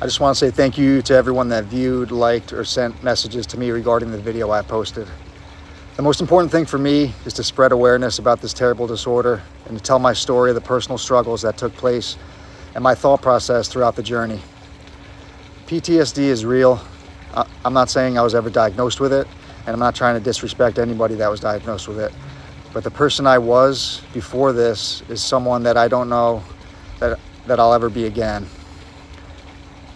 I just want to say thank you to everyone that viewed, liked, or sent messages to me regarding the video I posted. The most important thing for me is to spread awareness about this terrible disorder and to tell my story of the personal struggles that took place and my thought process throughout the journey. PTSD is real. I'm not saying I was ever diagnosed with it, and I'm not trying to disrespect anybody that was diagnosed with it. But the person I was before this is someone that I don't know that I'll ever be again.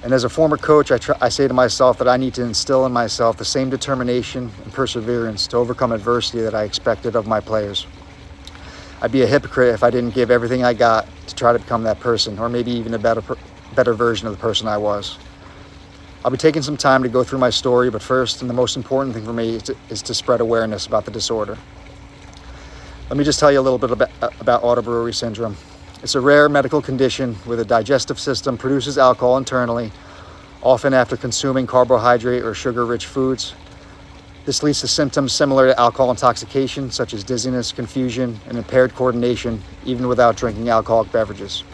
And as a former coach, I say to myself that I need to instill in myself the same determination and perseverance to overcome adversity that I expected of my players. I'd be a hypocrite if I didn't give everything I got to try to become that person, or maybe even a better version of the person I was. I'll be taking some time to go through my story, but first, and the most important thing for me, is to spread awareness about the disorder. Let me just tell you a little bit about auto-brewery syndrome. It's a rare medical condition where the digestive system produces alcohol internally, often after consuming carbohydrate or sugar-rich foods. This leads to symptoms similar to alcohol intoxication, such as dizziness, confusion, and impaired coordination, even without drinking alcoholic beverages.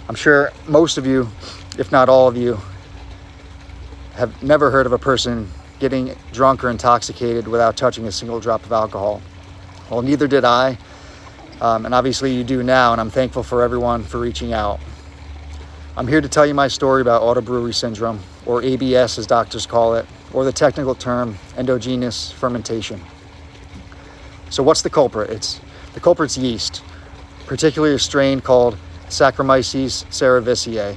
I'm sure most of you, if not all of you, have never heard of a person getting drunk or intoxicated without touching a single drop of alcohol. Well, neither did I. And obviously you do now, and I'm thankful for everyone for reaching out. I'm here to tell you my story about auto-brewery syndrome, or ABS as doctors call it, or the technical term endogenous fermentation. So what's the culprit? The culprit's yeast, particularly a strain called Saccharomyces cerevisiae.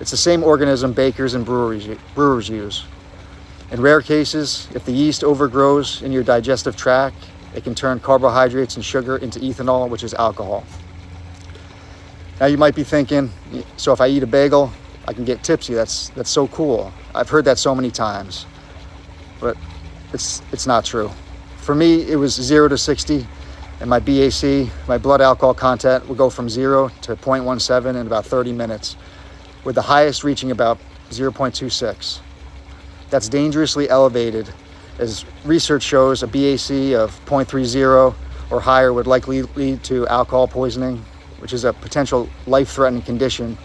It's the same organism bakers and brewers use. In rare cases, if the yeast overgrows in your digestive tract, it can turn carbohydrates and sugar into ethanol, which is alcohol. Now you might be thinking, so if I eat a bagel, I can get tipsy. That's so cool. I've heard that so many times, but it's not true. For me, it was 0 to 60, and my BAC, my blood alcohol content, would go from 0 to 0.17 in about 30 minutes, with the highest reaching about 0.26. That's dangerously elevated, as research shows a BAC of 0.30 or higher would likely lead to alcohol poisoning, which is a potential life-threatening condition,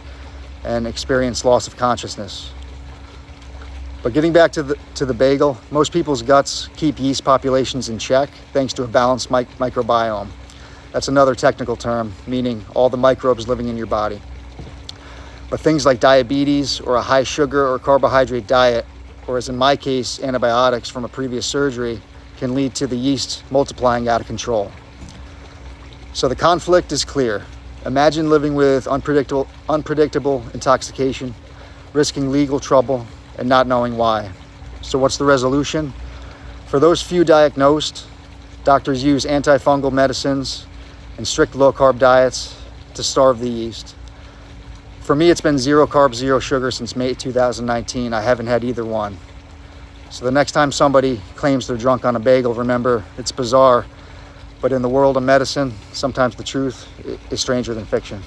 and experience loss of consciousness. But getting back to the bagel, most people's guts keep yeast populations in check thanks to a balanced microbiome. That's another technical term, meaning all the microbes living in your body. But things like diabetes or a high sugar or carbohydrate diet, or as in my case, antibiotics from a previous surgery, can lead to the yeast multiplying out of control. So the conflict is clear. Imagine living with unpredictable intoxication, risking legal trouble, and not knowing why. So what's the resolution? For those few diagnosed, doctors use antifungal medicines and strict low-carb diets to starve the yeast. For me, it's been 0 carbs, 0 sugar since May 2019. I haven't had either one. So the next time somebody claims they're drunk on a bagel, remember, it's bizarre, but in the world of medicine, sometimes the truth is stranger than fiction.